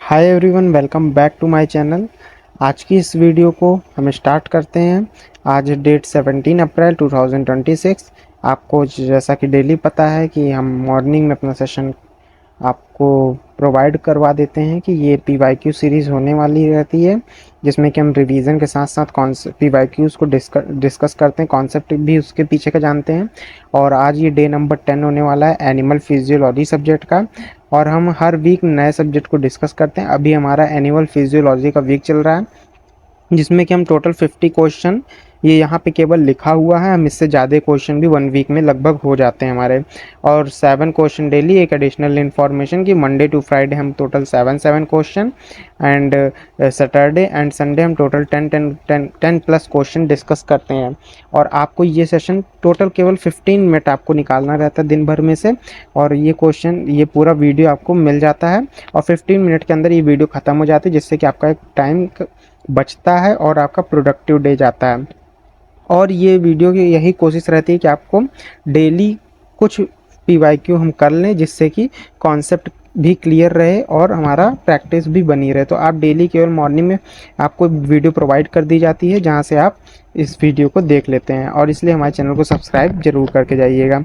Hi everyone, welcome back to my channel. आज की इस वीडियो को हम स्टार्ट करते हैं। आज डेट 17 अप्रैल 2026। आपको जैसा कि डेली पता है कि हम मॉर्निंग में अपना सेशन आपको प्रोवाइड करवा देते हैं कि ये पीवाईक्यू सीरीज़ होने वाली रहती है, जिसमें कि हम रिवीजन के साथ साथ पीवाईक्यूज़ को डिस्कस करते हैं, कॉन्सेप्ट भी उसके पीछे का जानते हैं। और आज ये डे नंबर 10 होने वाला है एनिमल फिजियोलॉजी सब्जेक्ट का। और हम हर वीक नए सब्जेक्ट को डिस्कस करते हैं। अभी हमारा एनिमल फिजियोलॉजी का वीक चल रहा है, जिसमें कि हम टोटल 50 क्वेश्चन, ये यहाँ पे केवल लिखा हुआ है, हम इससे ज़्यादा क्वेश्चन भी 1 वीक में लगभग हो जाते हैं हमारे। और 7 क्वेश्चन डेली, एक एडिशनल इन्फॉर्मेशन की मंडे टू फ्राइडे हम total 7 question, and Saturday and Sunday हम टोटल 10 प्लस क्वेश्चन डिस्कस करते हैं। और आपको ये सेशन टोटल केवल 15 मिनट आपको निकालना रहता है दिन भर में से, और ये पूरा वीडियो आपको मिल जाता है और 15 मिनट के अंदर ये वीडियो ख़त्म हो जाती है, जिससे कि आपका एक टाइम बचता है और आपका प्रोडक्टिव डे जाता है। और ये वीडियो की यही कोशिश रहती है कि आपको डेली कुछ पीवाईक्यू हम कर लें, जिससे कि कॉन्सेप्ट भी क्लियर रहे और हमारा प्रैक्टिस भी बनी रहे। तो आप डेली केवल मॉर्निंग में आपको वीडियो प्रोवाइड कर दी जाती है, जहाँ से आप इस वीडियो को देख लेते हैं। और इसलिए हमारे चैनल को सब्सक्राइब जरूर करके जाइएगा।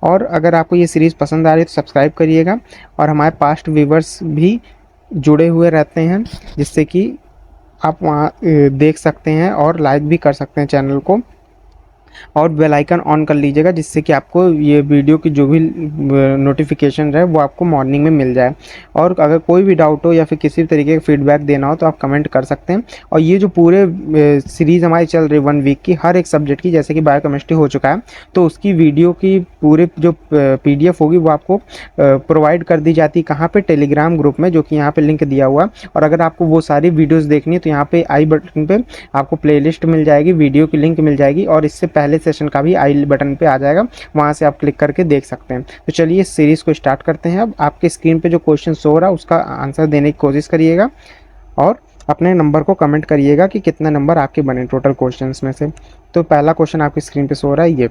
और अगर आपको ये सीरीज़ पसंद आ रही है तो सब्सक्राइब करिएगा। और हमारे पास्ट व्यूवर्स भी जुड़े हुए रहते हैं, जिससे कि आप वहाँ देख सकते हैं और लाइक भी कर सकते हैं चैनल को। और बेल आइकन ऑन कर लीजिएगा, जिससे कि आपको ये वीडियो की जो भी नोटिफिकेशन रहे वो आपको मॉर्निंग में मिल जाए। और अगर कोई भी डाउट हो या फिर किसी भी तरीके का फीडबैक देना हो तो आप कमेंट कर सकते हैं। और ये जो पूरे सीरीज़ हमारी चल रही 1 वीक की, हर एक सब्जेक्ट की, जैसे कि बायोकेमिस्ट्री हो चुका है, तो उसकी वीडियो की पूरे जो PDF होगी वो आपको प्रोवाइड कर दी जाती है। कहाँ पे? टेलीग्राम ग्रुप में, जो कि यहाँ पे लिंक दिया हुआ। और अगर आपको वो सारी वीडियोस देखनी है तो यहाँ पे आई बटन पे आपको प्लेलिस्ट मिल जाएगी, वीडियो की लिंक मिल जाएगी, और इससे पहले सेशन का भी आई बटन पे आ जाएगा, वहाँ से आप क्लिक करके देख सकते हैं। तो चलिए इस सीरीज़ को स्टार्ट करते हैं। अब आपके स्क्रीन पे जो क्वेश्चन शो हो रहा है उसका आंसर देने की कोशिश करिएगा, और अपने नंबर को कमेंट करिएगा कि कितना नंबर आपके बने टोटल क्वेश्चंस में से। तो पहला क्वेश्चन आपकी स्क्रीन पे शो हो रहा है ये।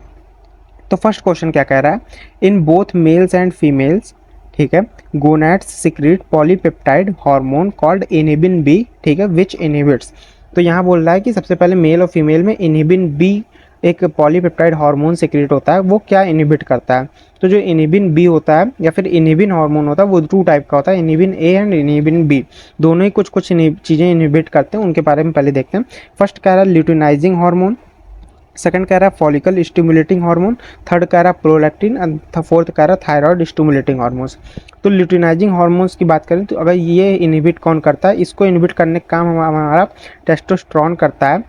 तो फर्स्ट क्वेश्चन क्या कह रहा है? In both males and females, ठीक है, gonads secrete polypeptide hormone called inhibin B, ठीक है, विच इनहिबिट्स। तो यहाँ बोल रहा है कि सबसे पहले मेल और फीमेल में इनहिबिन बी एक पॉलीपेप्टाइड हार्मोन सिक्रीट होता है, वो क्या इनहिबिट करता है? तो जो इनहिबिन बी होता है या फिर इनहिबिन हार्मोन होता है, वो 2 टाइप का होता है, inhibin A and inhibin B. दोनों ही कुछ कुछ चीज़ें इनहिबिट करते हैं, उनके बारे में पहले देखते हैं। फर्स्ट कह रहा है ल्यूटिनाइजिंग हार्मोन, सेकंड कह रहा है फॉलिकल स्टिमुलेटिंग हार्मोन, थर्ड कह रहा है प्रोलैक्टिन, एंड फोर्थ कह रहा है थायराइड स्टिमुलेटिंग हार्मोन्स। तो ल्यूटिनाइजिंग हार्मोन्स की बात करें तो अगर ये इनहिबिट कौन करता है, इसको इनहिबिट करने का काम हमारा टेस्टोस्टेरोन करता है।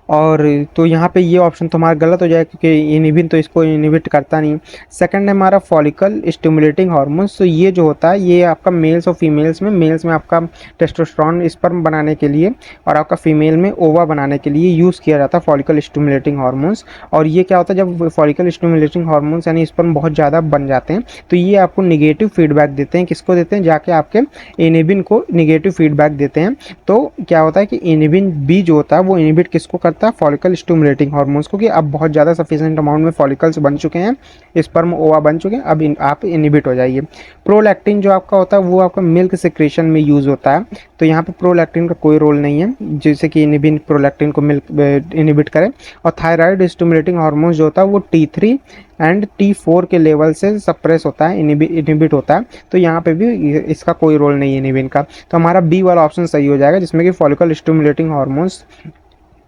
और तो यहाँ पे ये ऑप्शन तो हमारा गलत हो जाएगा, क्योंकि इनहिबिन तो इसको इनहिबिट करता नहीं। सेकंड है हमारा फॉलिकल स्टिमुलेटिंग हार्मोन्स। तो ये जो होता है ये आपका मेल्स और फीमेल्स में, मेल्स में आपका टेस्टोस्टेरोन स्पर्म बनाने के लिए, और आपका फीमेल में ओवा बनाने के लिए यूज़ किया जाता है फॉलिकल स्टिमुलेटिंग हार्मोन्स। और ये क्या होता है, जब फॉलिकल स्टिमुलेटिंग हार्मोन्स यानी स्पर्म बहुत ज़्यादा बन जाते हैं तो ये आपको निगेटिव फीडबैक देते हैं। किसको देते हैं? जाके आपके इनहिबिन को निगेटिव फीडबैक देते हैं। तो क्या होता है कि इनहिबिन बी जो होता है वो इनहिबिट किसको करता है? फॉलिकल स्टिमुलेटिंग हार्मोन्स को, कि अब बहुत ज़्यादा सफिशिएंट अमाउंट में फॉलिकल्स बन चुके हैं, स्पर्म ओवा बन चुके हैं, अब आप इनहिबिट हो जाइए। प्रोलैक्टिन जो आपका होता है वो आपका मिल्क सिक्रेशन में यूज़ होता है। तो यहाँ पे प्रोलैक्टिन का कोई रोल नहीं है जैसे कि इनहिबिन प्रोलैक्टिन को मिल्क इनहिबिट करे। और थायराइड स्टिमुलेटिंग हार्मोन्स जो होता है वो T3 एंड T4 के लेवल से सप्रेस होता है, इनहिबिट होता है। तो यहाँ पे भी इसका कोई रोल नहीं है इनहिबिन का। तो हमारा बी वाला ऑप्शन सही हो जाएगा, जिसमें कि फॉलिकल स्टिमुलेटिंग हार्मोन्स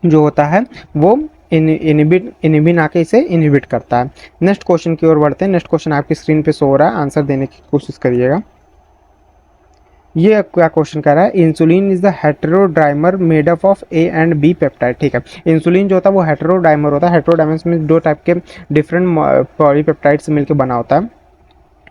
जो होता है वो इनहिबिन आके इसे इनहिबिट करता है। नेक्स्ट क्वेश्चन की ओर बढ़ते हैं। नेक्स्ट क्वेश्चन आपकी स्क्रीन पे शो हो रहा है, आंसर देने की कोशिश करिएगा। ये क्या क्वेश्चन कह रहा है? Insulin is the heterodimer made up of A and B peptide, ठीक है। इंसुलिन जो होता है वो हेटेरोडाइमर होता है। हेटेरोडाइमर में 2 टाइप के डिफरेंट पॉलीपेप्टाइड से मिलकर बना होता है।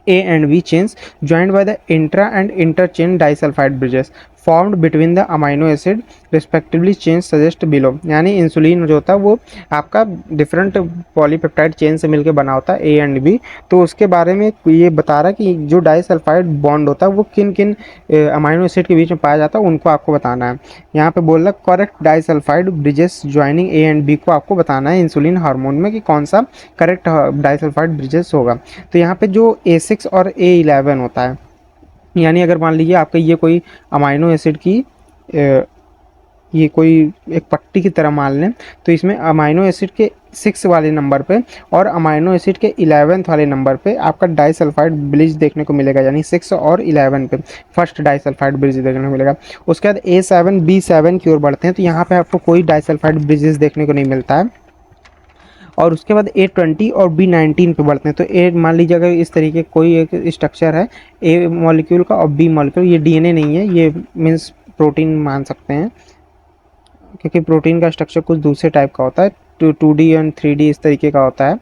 A and B chains joined by the intra and interchain disulfide bridges formed between the amino acid respectively chains suggest below। यानी इंसुलिन जो होता है वो आपका डिफरेंट पॉलीपेप्टाइड चेन से मिलकर बना होता है A एंड B। तो उसके बारे में ये बता रहा है कि जो डाइसल्फाइड बॉन्ड होता है वो किन किन अमाइनो एसिड के बीच में पाया जाता है, उनको आपको बताना है। यहाँ पे बोल रहा है correct disulphide bridges joining A and B को आपको बताना है इंसुलिन हार्मोन में, कि कौन सा करेक्ट डाइसल्फाइड ब्रिजेस होगा। तो यहाँ पे जो A6 और A11 होता है, यानी अगर मान लीजिए आपका ये कोई अमाइनो एसिड की ये कोई एक पट्टी की तरह मान लें, तो इसमें अमाइनो एसिड के 6 वाले नंबर पे और अमाइनो एसिड के 11th वाले नंबर पे आपका डाइसल्फाइड ब्रिज देखने को मिलेगा, यानी 6 और 11 पे फर्स्ट डाइसल्फाइड ब्रिज देखने को मिलेगा। उसके बाद A7 B7 की ओर बढ़ते हैं तो यहाँ पे आपको कोई डाइसल्फाइड ब्रिजेस देखने को नहीं मिलता है। और उसके बाद A20 और B19 पे बढ़ते हैं तो ए मान लीजिए अगर इस तरीके कोई एक स्ट्रक्चर है ए मॉलिक्यूल का और बी मॉलिक्यूल, ये डीएनए नहीं है, ये मीन्स प्रोटीन मान सकते हैं, क्योंकि प्रोटीन का स्ट्रक्चर कुछ दूसरे टाइप का होता है, 2D एंड 3D इस तरीके का होता है।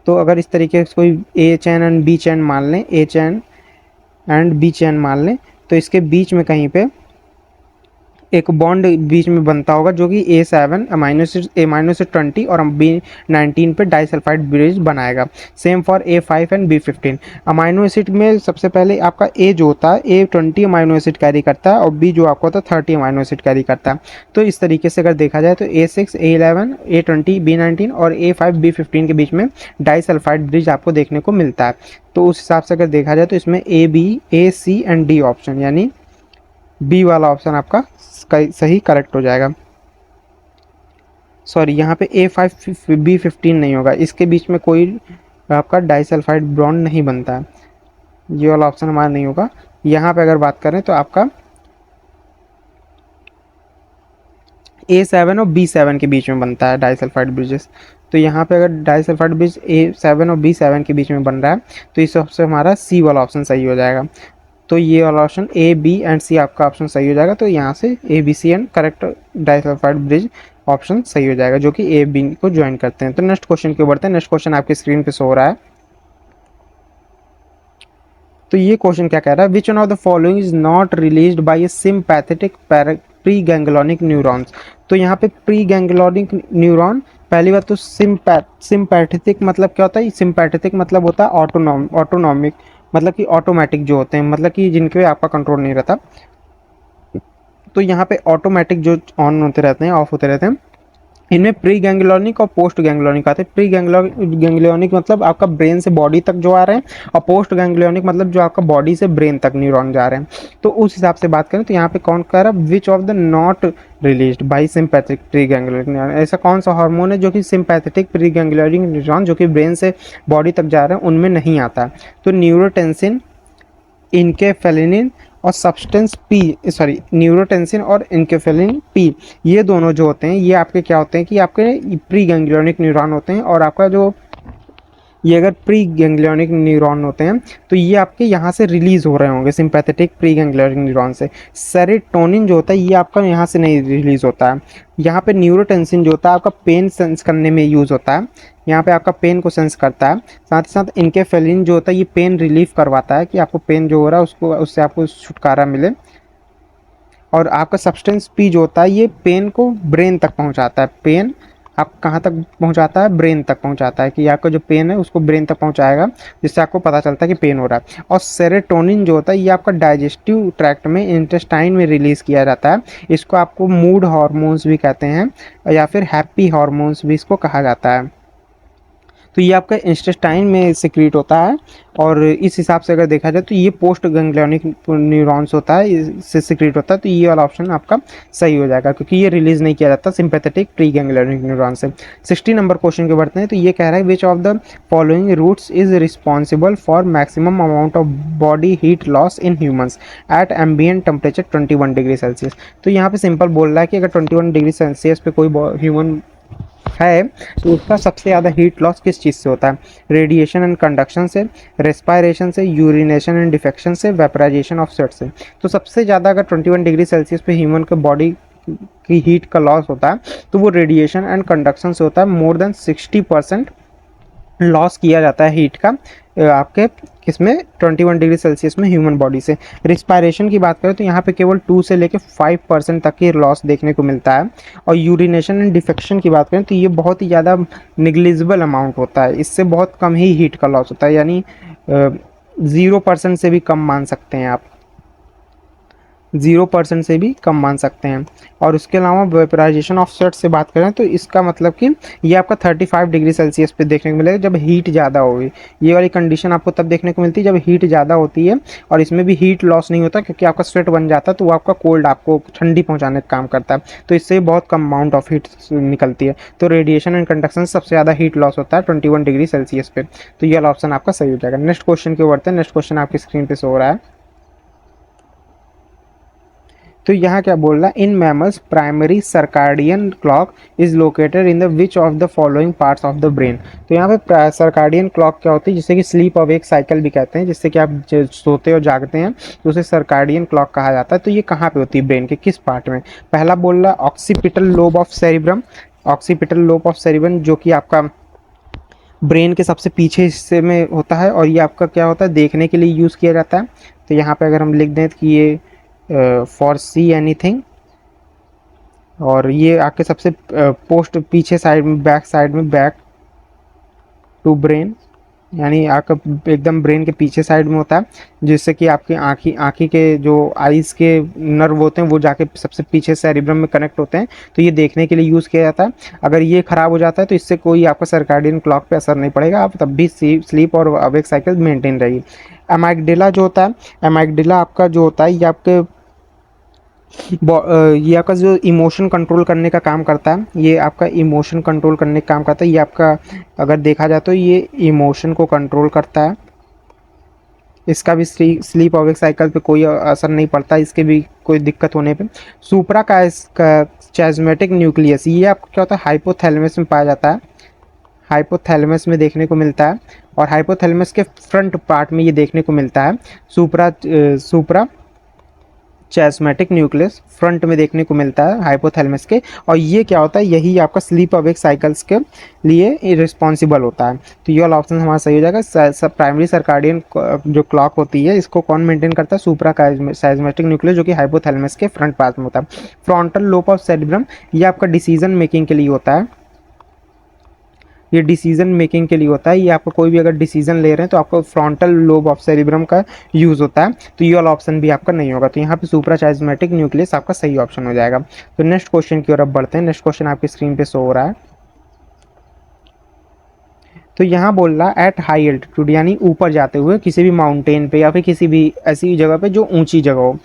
तो अगर इस तरीके से कोई ए चैन एंड बी चैन मान लें, ए चैन एंड बी चैन मान लें, तो इसके बीच में कहीं पे एक बॉन्ड बीच में बनता होगा जो कि A7 A-20 और B19 पे डाइसल्फाइड ब्रिज बनाएगा। Same for A5 and B15। Amino acid में सबसे पहले आपका A जो होता है A20 अमाइनो एसिड कैरी करता है और B जो आपको होता है 30 अमाइनो एसिड कैरी करता है। तो इस तरीके से अगर देखा जाए तो A6 A11 A20 B19 और A5 B15 के बीच में डाइसल्फाइड ब्रिज आपको देखने को मिलता है। तो उस हिसाब से अगर देखा जाए तो इसमें A C and D option यानी बी वाला ऑप्शन आपका सही करेक्ट हो जाएगा। सॉरी, यहाँ पे A5 B15 नहीं होगा, इसके बीच में कोई आपका डाइसल्फाइड बॉन्ड नहीं बनता है, ये वाला ऑप्शन हमारा नहीं होगा। यहाँ पे अगर बात करें तो आपका A7 और B7 के बीच में बनता है डाइसल्फाइड ब्रिजेस। तो यहाँ पे अगर डाइसल्फाइड ब्रिज A7 और B7 के बीच में बन रहा है तो इस ऑप्शन हमारा सी वाला ऑप्शन सही हो जाएगा। तो ये वाला option A B and C आपका ऑप्शन सही हो जाएगा। तो यहाँ से ABC and correct disulphide bridge option सही हो जाएगा, जो कि A B को ज्वाइन करते हैं। तो नेक्स्ट क्वेश्चन की ओर बढ़ते हैं। नेक्स्ट क्वेश्चन आपकी स्क्रीन पे शो हो रहा है। तो ये क्वेश्चन क्या कह रहा है, which one of the following is not released by A sympathetic pre ganglionic neurons. तो यहाँ पे प्री गैंग्लोनिक न्यूरॉन, पहली बात तो सिंपैथेटिक मतलब क्या होता है, सिंपैथेटिक मतलब होता है ऑटोनॉमिक, मतलब कि ऑटोमेटिक जो होते हैं, मतलब कि जिनके आपका कंट्रोल नहीं रहता। तो यहाँ पे ऑटोमेटिक जो ऑन होते रहते हैं, ऑफ होते रहते हैं, इनमें प्री गैंग्लियोनिक और पोस्ट गैंग्लियोनिक आते हैं। प्री गैंग्लियोनिक मतलब आपका ब्रेन से बॉडी तक जो आ रहे हैं, और पोस्ट गैंग्लियोनिक मतलब जो आपका बॉडी से ब्रेन तक न्यूरॉन जा रहे हैं। तो उस हिसाब से बात करें तो यहाँ पे कौन कह रहा है, which of the not released by sympathetic pre ganglionic neuron, ऐसा कौन सा हार्मोन है जो कि सिंपैथेटिक प्री गैंग्लियोनिक न्यूरॉन जो कि ब्रेन से बॉडी तक जा रहे हैं उनमें नहीं आता। तो न्यूरोटेंसिन, इनकेफेलिन और सब्सटेंस पी, सॉरी न्यूरोटेंसिन और इनकेफेलिन पी, ये दोनों जो होते हैं ये आपके क्या होते हैं कि आपके प्री गैंग्लियोनिक न्यूरॉन होते हैं। और आपका जो ये अगर प्री गैंग्लियोनिक न्यूरॉन होते हैं तो ये आपके यहाँ से रिलीज हो रहे होंगे सिंपैथेटिक प्री गैंग्लियोनिक न्यूरॉन से। सेरोटोनिन जो होता है ये आपका यहाँ से नहीं रिलीज होता है। यहाँ पे न्यूरोटेंसिन जो होता है आपका पेन सेंस करने में यूज़ होता है, यहाँ पे आपका पेन को सेंस करता है। साथ ही साथ इनकेफेलिन जो होता है ये पेन रिलीफ करवाता है कि आपको पेन जो हो रहा है उसको उससे आपको छुटकारा मिले। और आपका सब्सटेंस पी जो होता है ये पेन को ब्रेन तक पहुँचाता है। पेन आप कहाँ तक पहुंचाता है, ब्रेन तक पहुंचाता है, कि आपका जो पेन है उसको ब्रेन तक पहुंचाएगा जिससे आपको पता चलता है कि पेन हो रहा है। और सेरोटोनिन जो होता है ये आपका डाइजेस्टिव ट्रैक्ट में, इंटेस्टाइन में रिलीज किया जाता है। इसको आपको मूड हार्मोन्स भी कहते हैं या फिर हैप्पी हार्मोन्स भी इसको कहा जाता है। तो ये आपका इंटेस्टाइन में सिक्रीट होता है। और इस हिसाब से अगर देखा जाए तो ये पोस्ट गैंग्लियोनिक न्यूरॉन्स होता है, इससे सिक्रीट होता है। तो ये वाला ऑप्शन आपका सही हो जाएगा क्योंकि ये रिलीज नहीं किया जाता सिंपैथेटिक प्री गैंग्लियोनिक न्यूरॉन से। 60 नंबर क्वेश्चन के बढ़ते हैं। तो ये कह रहा है which of the following routes is responsible for maximum amount of body heat loss in humans at ambient temperature 21 degree Celsius. तो यहाँ पे सिंपल बोल रहा है कि अगर 21 डिग्री सेल्सियस पे कोई ह्यूमन है तो उसका सबसे ज़्यादा हीट लॉस किस चीज़ से होता है, रेडिएशन एंड कंडक्शन से, रेस्पायरेशन से, यूरिनेशन एंड डिफेक्शन से, वेपराइजेशन ऑफ स्वेट से। तो सबसे ज़्यादा अगर 21 डिग्री सेल्सियस पे ह्यूमन के बॉडी की हीट का लॉस होता है तो वो रेडिएशन एंड कंडक्शन से होता है। मोर देन 60% लॉस किया जाता है हीट का आपके किसमें, 21 डिग्री सेल्सियस में ह्यूमन बॉडी से। रिस्पायरेशन की बात करें तो यहाँ पे केवल 2 से लेकर 5% तक की लॉस देखने को मिलता है। और यूरिनेशन एंड डिफेक्शन की बात करें तो ये बहुत ही ज़्यादा निग्लिजिबल अमाउंट होता है, इससे बहुत कम ही हीट का लॉस होता है, यानी 0% से भी कम मान सकते हैं आप। 0% से भी कम मान सकते हैं। और उसके अलावा वेपराइजेशन ऑफ स्वेट से बात करें तो इसका मतलब कि ये आपका 35 डिग्री सेल्सियस पे देखने को मिलेगा जब हीट ज़्यादा होगी। ये वाली कंडीशन आपको तब देखने को मिलती है जब हीट ज़्यादा होती है, और इसमें भी हीट लॉस नहीं होता क्योंकि आपका स्वेट बन जाता है तो वो आपका कोल्ड, आपको ठंडी पहुँचाने का काम करता है, तो इससे बहुत कम अमाउंट ऑफ हीट निकलती है। तो रेडिएशन एंड कंडक्शन सबसे ज़्यादा हीट लॉस होता है 21 डिग्री सेल्सियस पे। तो ये वाला ऑप्शन आपका सही हो जाएगा। नेक्स्ट क्वेश्चन की ओर बढ़ते हैं। नेक्स्ट क्वेश्चन आपकी स्क्रीन पे शो हो रहा है। तो यहाँ क्या बोल रहा है, in mammals primary circadian clock is located in the which of the following parts of the brain. तो यहाँ पे सर्काडियन क्लॉक क्या होती है, जिससे कि स्लीप अवेक साइकिल भी कहते हैं, जिससे कि आप सोते और जागते हैं तो उसे सर्काडियन क्लॉक कहा जाता है। तो ये कहाँ पे होती है, ब्रेन के किस पार्ट में। पहला बोल रहा है occipital lobe of cerebrum. Occipital lobe of cerebrum जो कि आपका ब्रेन के सबसे पीछे हिस्से में होता है, और ये आपका क्या होता है, देखने के लिए यूज़ किया जाता है। तो यहाँ पे अगर हम लिख दें कि ये फॉर सी एनीथिंग, और ये आपके सबसे पोस्ट पीछे साइड में, बैक साइड में, बैक टू ब्रेन, यानी आपका एकदम ब्रेन के पीछे साइड में होता है, जिससे कि आपकी आँखी के जो आइज़ के नर्व होते हैं वो जाके सबसे पीछे सेरिब्रम में कनेक्ट होते हैं। तो ये देखने के लिए यूज़ किया जाता है। अगर ये ख़राब हो जाता है तो इससे कोई आपका सर्काडियन क्लॉक पे असर नहीं पड़ेगा, आप तब भी स्लीप और अवेक साइकिल मेंटेन रहेगी। एमाइगडाला जो होता है, एमाइगडाला आपका जो होता है ये आपके ये आपका जो इमोशन कंट्रोल करने का काम करता है, ये आपका इमोशन कंट्रोल करने का काम करता है। ये आपका अगर देखा जाए तो ये इमोशन को कंट्रोल करता है। इसका भी स्लीप अवेक साइकिल पे कोई असर नहीं पड़ता, इसके भी कोई दिक्कत होने पे। सुप्रा का चैज़मेटिक न्यूक्लियस, ये आपको क्या होता है, हाइपोथैलेमस में पाया जाता है। हाइपोथैलेमस में देखने को मिलता है, और हाइपोथैलेमस के फ्रंट पार्ट में ये देखने को मिलता है। सुप्रा चैस्मेटिक न्यूक्लियस फ्रंट में देखने को मिलता है हाइपोथैलेमस के, और ये क्या होता है, यही आपका स्लीप अवेक साइकिल्स के लिए रिस्पॉन्सिबल होता है। तो ये वाला ऑप्शन हमारा सही हो जाएगा। प्राइमरी सर्काडियन जो क्लॉक होती है इसको कौन मेंटेन करता है, सुप्रा चैस्मेटिक न्यूक्लियस, जो कि हाइपोथैलेमस के फ्रंट पार्ट में होता है। फ्रंटल लोब ऑफ सेरिब्रम, ये आपका डिसीजन मेकिंग के लिए होता है। ये डिसीजन मेकिंग के लिए होता है। ये आपको कोई भी अगर डिसीजन ले रहे हैं तो आपको फ्रंटल लोब ऑफ सेरिब्रम का यूज़ होता है। तो ये वाला ऑप्शन भी आपका नहीं होगा। तो यहाँ पे सुप्राचाइजमेटिक न्यूक्लियस आपका सही ऑप्शन हो जाएगा। तो नेक्स्ट क्वेश्चन की ओर अब बढ़ते हैं। नेक्स्ट क्वेश्चन आपकी स्क्रीन पे शो हो रहा है। तो यहाँ बोल रहा है एट हाई एल्टीट्यूड, यानी ऊपर जाते हुए किसी भी माउंटेन पे या फिर किसी भी ऐसी जगह पे जो ऊंची जगह हो,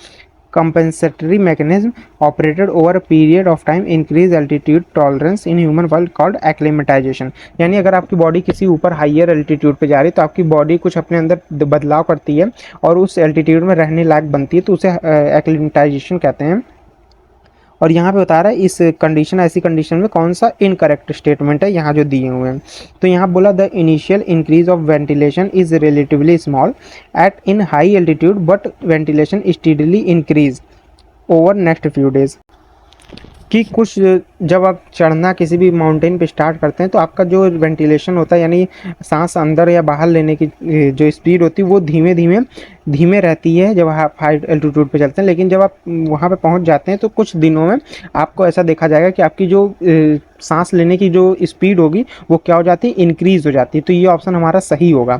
compensatory mechanism operated over a period of time increase altitude tolerance in human world called acclimatization। यानी अगर आपकी बॉडी किसी ऊपर हाइयर एल्टीट्यूड पे जा रही है तो आपकी बॉडी कुछ अपने अंदर बदलाव करती है और उस एल्टीट्यूड में रहने लायक बनती है, तो उसे एक्लिमेटाइजेशन कहते हैं। और यहाँ पे बता रहा है इस कंडीशन, ऐसी कंडीशन में कौन सा इनकरेक्ट स्टेटमेंट है यहाँ जो दिए हुए हैं। तो यहाँ बोला the initial increase of ventilation is relatively small at in high altitude but ventilation steadily increase over next few days. कि कुछ जब आप चढ़ना किसी भी माउंटेन पे स्टार्ट करते हैं तो आपका जो वेंटिलेशन होता है, यानी सांस अंदर या बाहर लेने की जो स्पीड होती है वो धीमे रहती है जब आप हाई एल्टीट्यूड पे चलते हैं। लेकिन जब आप वहाँ पे पहुँच जाते हैं तो कुछ दिनों में आपको ऐसा देखा जाएगा कि आपकी जो सांस लेने की जो स्पीड होगी वो क्या हो जाती है, इंक्रीज़ हो जाती है। तो ये ऑप्शन हमारा सही होगा,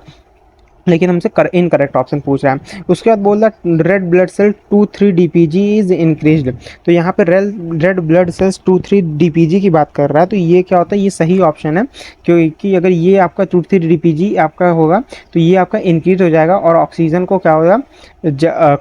लेकिन हमसे इनकरेक्ट ऑप्शन पूछ रहा है। उसके बाद बोल रहा red blood cell 2-3 DPG is increased. तो यहाँ पे रेड ब्लड सेल्स 2-3 DPG की बात कर रहा है। तो ये क्या होता है, ये सही ऑप्शन है, क्योंकि अगर ये आपका 2-3 DPG आपका होगा तो ये आपका इंक्रीज हो जाएगा और ऑक्सीजन को क्या होगा,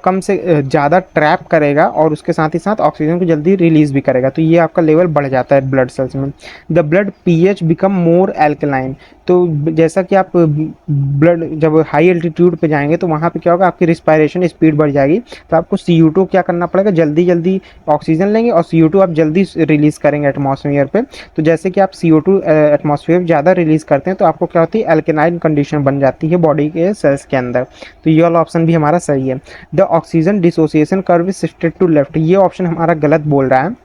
कम से ज़्यादा ट्रैप करेगा और उसके साथ ही साथ ऑक्सीजन को जल्दी रिलीज़ भी करेगा। तो ये आपका लेवल बढ़ जाता है ब्लड सेल्स में। The blood pH become more alkaline. तो जैसा कि आप ब्लड जब हाई एल्टीट्यूड पे जाएंगे तो वहाँ पे क्या होगा, आपकी रिस्पायरेशन स्पीड बढ़ जाएगी, तो आपको CO2 क्या करना पड़ेगा, जल्दी ऑक्सीजन लेंगे और CO2 आप जल्दी रिलीज़ करेंगे एटमॉस्फेयर पे। तो जैसे कि आप CO2 एटमॉस्फेयर ज़्यादा रिलीज़ करते हैं तो आपको क्या होती है, एल्केनाइन कंडीशन बन जाती है बॉडी के सेल्स के अंदर। तो ये वाला ऑप्शन भी हमारा सही है। The oxygen dissociation curve is shifted to left, ये ऑप्शन हमारा गलत बोल रहा है,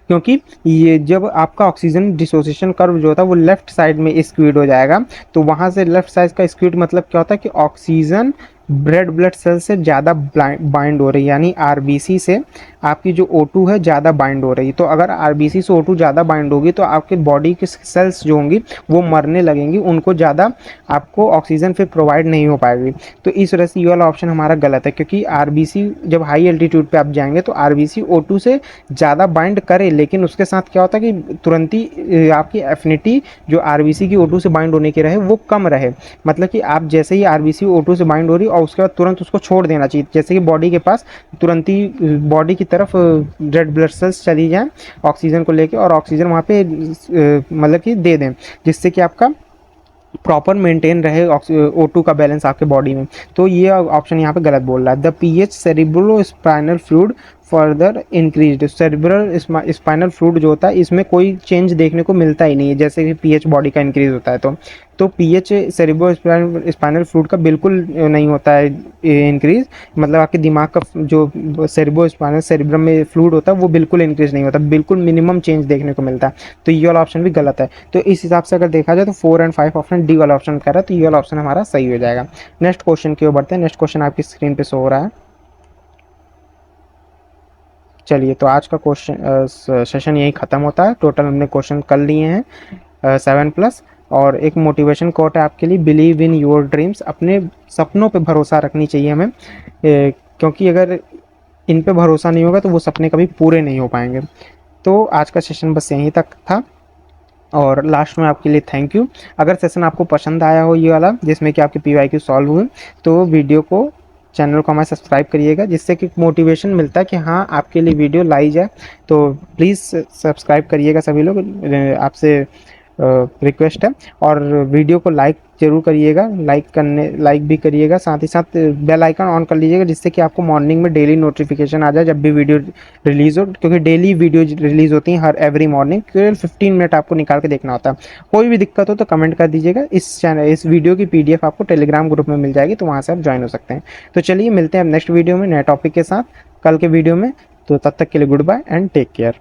क्योंकि ये जब आपका ऑक्सीजन डिसोसिएशन कर्व जो होता है वो लेफ्ट साइड में स्क्यूड हो जाएगा। तो वहाँ से लेफ्ट साइड का स्क्यूड मतलब क्या होता है कि ऑक्सीजन रेड ब्लड सेल से ज़्यादा बाइंड हो रही है, यानी RBC से आपकी जो O2 है ज़्यादा बाइंड हो रही है। तो अगर आरबीसी से O2 ज़्यादा बाइंड होगी तो आपके बॉडी की सेल्स जो होंगी वो मरने लगेंगी, उनको ज़्यादा आपको ऑक्सीजन फिर प्रोवाइड नहीं हो पाएगी। तो इस वजह से ये वाला ऑप्शन हमारा गलत है, क्योंकि आरबीसी जब हाई एल्टीट्यूड पे आप जाएंगे तो आरबीसी O2 से ज़्यादा बाइंड करे, लेकिन उसके साथ क्या होता है कि तुरंत ही आपकी एफिनिटी जो आरबीसी की O2 से बाइंड होने की रहे वो कम रहे। मतलब कि आप जैसे ही आरबीसी O2 से बाइंड हो रही और उसके बाद तुरंत उसको छोड़ देना चाहिए, जैसे कि बॉडी के पास तुरंत ही बॉडी की तरफ रेड ब्लड सेल्स चली जाएं ऑक्सीजन को लेके, और ऑक्सीजन वहाँ पे मतलब कि दे दें, जिससे कि आपका प्रॉपर मेंटेन रहे O2 का बैलेंस आपके बॉडी में। तो ये ऑप्शन यहाँ पे गलत बोल रहा है। The pH cerebro spinal fluid further increased. Cerebral spinal fluid जो होता है इसमें कोई चेंज देखने को मिलता ही नहीं है, जैसे कि पीएच बॉडी का इंक्रीज होता है। तो पीएच सेरिब्रो स्पाइनल फ्लूइड का बिल्कुल नहीं होता है इंक्रीज, मतलब आपके दिमाग का जो सेरिब्रो स्पाइनल सेरिब्रम में फ्लूइड होता है वो बिल्कुल इंक्रीज नहीं होता, बिल्कुल मिनिमम चेंज देखने को मिलता है। तो ये वाला ऑप्शन भी गलत है। तो इस हिसाब से अगर देखा जाए तो 4 और 5 ऑप्शन डी वाला ऑप्शन कह रहा है, तो ये वाला ऑप्शन हमारा सही हो जाएगा। नेक्स्ट क्वेश्चन की ओर बढ़ते हैं। नेक्स्ट क्वेश्चन आपकी स्क्रीन पे शो हो रहा है। चलिए, तो आज का क्वेश्चन सेशन यही ख़त्म होता है। टोटल हमने क्वेश्चन कर लिए हैं 7+। और एक मोटिवेशन कोट है आपके लिए, बिलीव इन योर ड्रीम्स। अपने सपनों पे भरोसा रखनी चाहिए हमें, क्योंकि अगर इन पे भरोसा नहीं होगा तो वो सपने कभी पूरे नहीं हो पाएंगे। तो आज का सेशन बस यहीं तक था, और लास्ट में आपके लिए थैंक यू। अगर सेशन आपको पसंद आया हो ये वाला जिसमें कि आपके PYQ सॉल्व हुए, तो वीडियो को चैनल को हमारे सब्सक्राइब करिएगा, जिससे कि मोटिवेशन मिलता है कि हाँ आपके लिए वीडियो लाई जाए। तो प्लीज़ सब्सक्राइब करिएगा सभी लोग, आपसे रिक्वेस्ट है। और वीडियो को लाइक जरूर करिएगा, लाइक भी करिएगा, साथ ही साथ बेल आइकन ऑन कर लीजिएगा, जिससे कि आपको मॉर्निंग में डेली नोटिफिकेशन आ जाए जब भी वीडियो रिलीज़ हो, क्योंकि डेली वीडियो रिलीज़ होती है हर एवरी मॉर्निंग। केवल 15 मिनट आपको निकाल के देखना होता है। कोई भी दिक्कत हो तो कमेंट कर दीजिएगा। इस वीडियो की PDF आपको टेलीग्राम ग्रुप में मिल जाएगी, तो वहाँ से आप ज्वाइन हो सकते हैं। तो चलिए मिलते हैं नेक्स्ट वीडियो में नए टॉपिक के साथ कल के वीडियो में। तो तब तक के लिए good bye and take care.